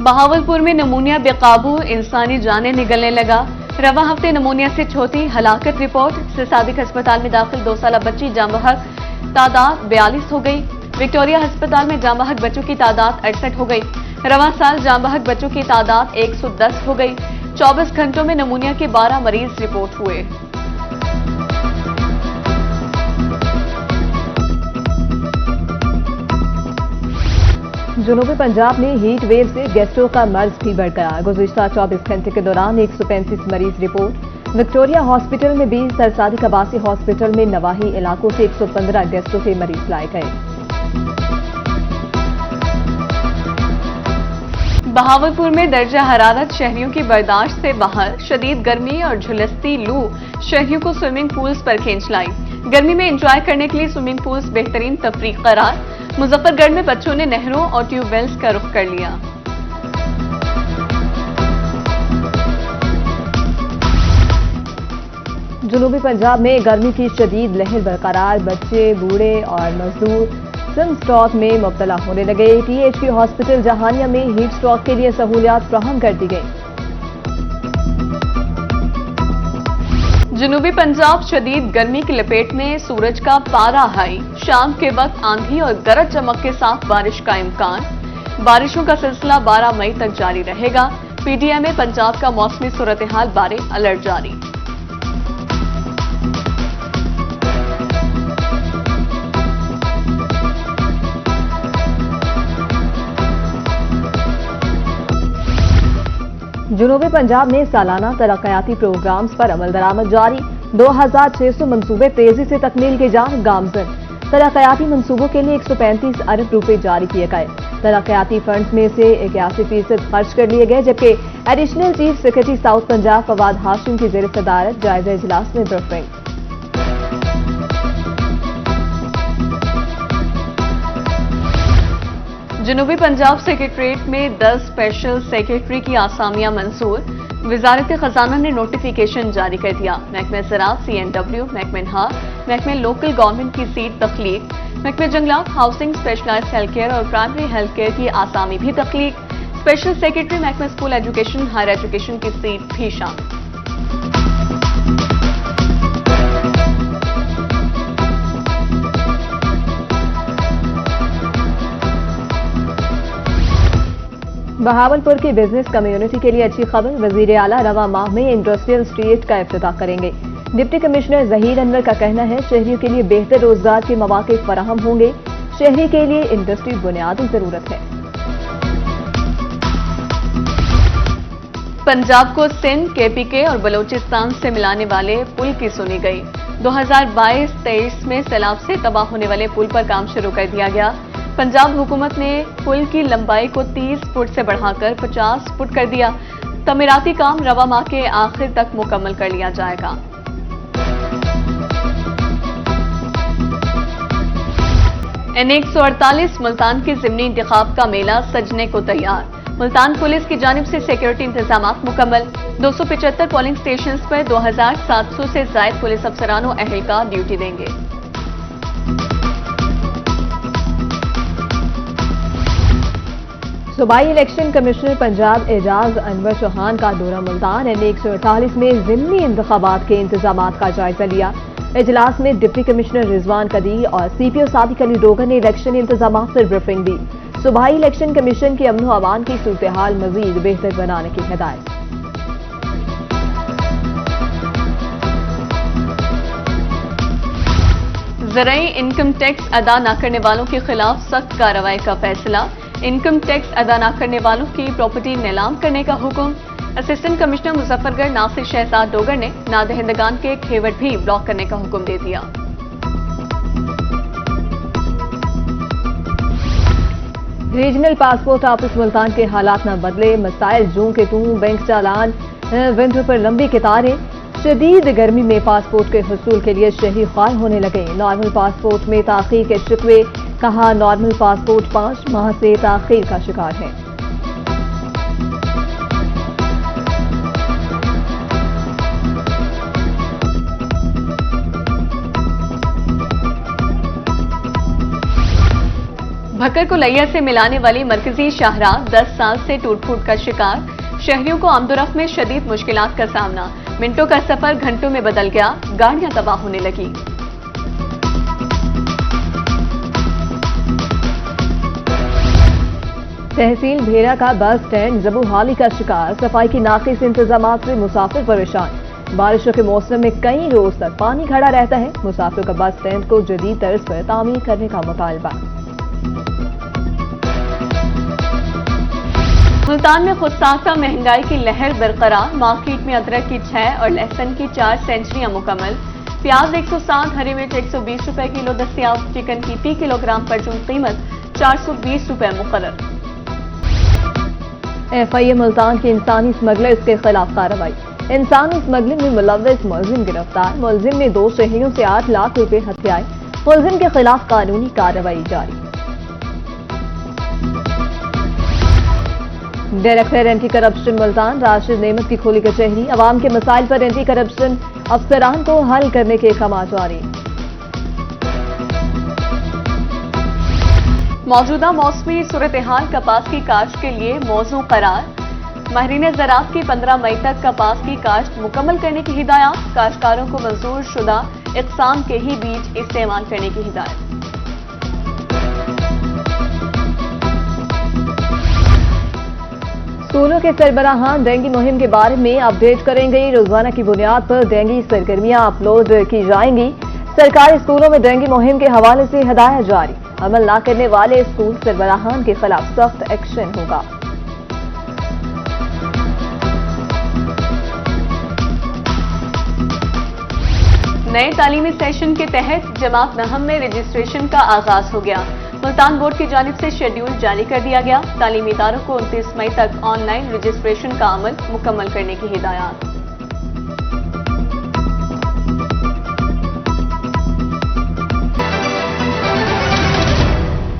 बहावलपुर में नमूनिया बेकाबू, इंसानी जानें निगलने लगा। रवा हफ्ते नमूनिया से छोटी हलाकत रिपोर्ट। सिसादिक अस्पताल में दाखिल 2 साला बच्ची जाँ बहक, तादाद 42 हो गई। विक्टोरिया अस्पताल में जाँ बहक बच्चों की तादाद 68 हो गई। रवा साल जाँ बहक बच्चों की तादाद 110 हो गई। 24 घंटों में नमूनिया के 12 मरीज रिपोर्ट हुए। जनूबी पंजाब में हीट वेव से गैस्ट्रो का मर्ज भी बढ़ गया। गुज़िश्ता 24 घंटे के दौरान 135 मरीज रिपोर्ट। विक्टोरिया हॉस्पिटल में 20, सरसादी कबासी हॉस्पिटल में नवाही इलाकों से 115 गैस्ट्रो के मरीज लाए गए। बहावलपुर में दर्जा हरारत शहरियों की बर्दाश्त से बाहर। शदीद गर्मी और झुलसती लू शहरियों को स्विमिंग पूल्स पर खींच लाई। गर्मी में एंजॉय करने के लिए स्विमिंग पूल्स बेहतरीन तफरीक करार। मुजफ्फरगढ़ में बच्चों ने नहरों और ट्यूबवेल्स का रुख कर लिया। जनूबी पंजाब में गर्मी की शदीद लहर बरकरार। बच्चे, बूढ़े और मजदूर सन स्ट्रोक में मुब्तला होने लगे। THP हॉस्पिटल जहानिया में हीट स्ट्रोक के लिए सहूलियात फ्राहम कर दी गई। जनूबी पंजाब शदीद गर्मी की लपेट में, सूरज का पारा हाई। शाम के वक्त आंधी और गरज चमक के साथ बारिश का इम्कान। बारिशों का सिलसिला 12 मई तक जारी रहेगा। PTI में पंजाब का मौसमी सूरत हाल बारे अलर्ट जारी। जनूबी पंजाब में सालाना तरक्याती प्रोग्राम्स पर अमल दरामद जारी। 2600 मनसूबे तेजी से तकमील के जान गामजन। तरक्याती मनसूबों के लिए 135 अरब रुपए जारी किए गए। तरक्याती फंड्स में से 81% खर्च कर लिए गए, जबकि additional chief secretary south Punjab Fawad Hashim की जेर सदारत जायजा इजलास में ब्रीफिंग। जनूबी पंजाब सेक्रेटरीट में 10 स्पेशल सेक्रेटरी की आसामियां मंजूर। वजारत खजाना ने नोटिफिकेशन जारी कर दिया। महकमे ज़राअत, CNW, महकमे नहार, महकमे लोकल गवर्नमेंट की सीट तख्लीक। महकमे जंगलात, हाउसिंग, स्पेशलाइज्ड हेल्थ केयर और प्राइमरी हेल्थ केयर की आसामी भी तख्लीक। स्पेशल सेक्रेटरी महकमे स्कूल एजुकेशन, हायर एजुकेशन की सीट भी शामिल। बहावलपुर की बिजनेस कम्युनिटी के लिए अच्छी खबर। वजीर आला रवा माह में इंडस्ट्रियल स्ट्रीट का इफ्तिताह करेंगे। डिप्टी कमिश्नर जहीर अनवर का कहना है, शहरियों के लिए बेहतर रोजगार के मौके फराहम होंगे। शहरी के लिए इंडस्ट्री बुनियादी जरूरत है। पंजाब को सिंध, KPK और बलोचिस्तान से मिलाने वाले पुल की सुनी गई। 2022-23 में सैलाब से तबाह होने वाले पुल पर काम शुरू कर दिया गया। पंजाब हुकूमत ने पुल की लंबाई को 30 फुट से बढ़ाकर 50 फुट कर दिया। तमीराती काम रवा माह के आखिर तक मुकम्मल कर लिया जाएगा। N148 मुल्तान के ज़िमनी इंतखाब का मेला सजने को तैयार। मुल्तान पुलिस की जानिब से सिक्योरिटी इंतजामात मुकम्मल। 275 पोलिंग स्टेशन पर 2700 से ज्यादा पुलिस अफसरान और अहलकार ड्यूटी देंगे। सूबाई इलेक्शन कमिश्नर पंजाब एजाज अनवर चौहान का दौरा मुल्तान। N148 में ज़िमनी इंतखाबात के इंतजामात का जायजा लिया। इजलास में डिप्टी कमिश्नर रिजवान कदीर और CPO सादिक अली डोगर ने इलेक्शन इंतजामात पर ब्रीफिंग दी। सूबाई इलेक्शन कमीशन की अमन अमान की सूरत हाल मजीद बेहतर बनाने की हिदायत। ज़राई इनकम टैक्स अदा न करने वालों के खिलाफ सख्त कार्रवाई का फैसला। इनकम टैक्स अदा न करने वालों की प्रॉपर्टी नीलाम करने का हुक्म। असिस्टेंट कमिश्नर मुजफ्फरगढ़ नासिर शहजाद डोगर ने नादहिंदगान के खेवट भी ब्लॉक करने का हुक्म दे दिया। रीजनल पासपोर्ट ऑफिस मुल्तान के हालात न बदले। मसाइल जूं के तूं, बैंक चालान, विंडो पर लंबी कतारें। शदीद गर्मी में पासपोर्ट के हुसूल के लिए शहरी ख्वार होने लगे। नॉर्मल पासपोर्ट में ताखीर के शिकवे। कहा, नॉर्मल पासपोर्ट 5 माह से ताखीर का शिकार है। भक्कर को लैया से मिलाने वाली मरकजी शाहराह 10 साल से टूट फूट का शिकार। शहरियों को आमदोरफ्त में शदीद मुश्किलात का सामना। मिनटों का सफर घंटों में बदल गया, गाड़ियां तबाह होने लगी। तहसील भेरा का बस स्टैंड जबूहाली का शिकार। सफाई की नाकिस इंतजाम से मुसाफिर परेशान। बारिशों के मौसम में कई रोज तक पानी खड़ा रहता है। मुसाफिरों का बस स्टैंड को जदीद तर्ज पर तामीर करने का मुतालबा। मुल्तान में खुदसाख्ता महंगाई की लहर बरकरार। मार्केट में अदरक की 6 और लहसुन की 4 सेंचुरियां मुकम्मल। प्याज 160, हरी मिर्च 120 रुपए किलो दस्तियाब। चिकन की फी किलोग्राम पर जून कीमत 420 रुपए मुकर्रर। FIA मुल्तान के इंसानी स्मगलर्स के खिलाफ कार्रवाई। इंसानी स्मगलिंग में मुलव्वस मुलजिम गिरफ्तार। मुलजिम ने 2 शहरियों से 8 लाख रुपए हथियाए। मुलजिम के खिलाफ कानूनी कार्रवाई जारी। Director anti corruption Multan Rashid नेमत की खोली कचहरी। अवाम के मसाइल पर एंटी करप्शन अफसरान को हल करने के अहकाम जारी। मौजूदा मौसमी सूरत हाल कपास की काश्त के लिए मौजू करार। माहिरीन ज़राअत की 15 मई तक कपास की काश्त मुकम्मल करने की हिदायत। काश्तकारों को मंजूर शुदा इक़साम के ही बीज इस्तेमाल करने की हिदायत। स्कूलों के सरबराहान डेंगू मुहिम के बारे में अपडेट करेंगे। रोजाना की बुनियाद पर डेंगू सरगर्मियां अपलोड की जाएंगी। सरकारी स्कूलों में डेंगू मुहिम के हवाले से हिदायत जारी। अमल न करने वाले स्कूल सरबराहान के खिलाफ सख्त एक्शन होगा। नए तालीमी सेशन के तहत जमात नहम में रजिस्ट्रेशन का आगाज हो गया। मुल्तान बोर्ड की जानिब से शेड्यूल जारी कर दिया गया। तालीमी इदारों को 29 मई तक ऑनलाइन रजिस्ट्रेशन का अमल मुकम्मल करने की हिदायत।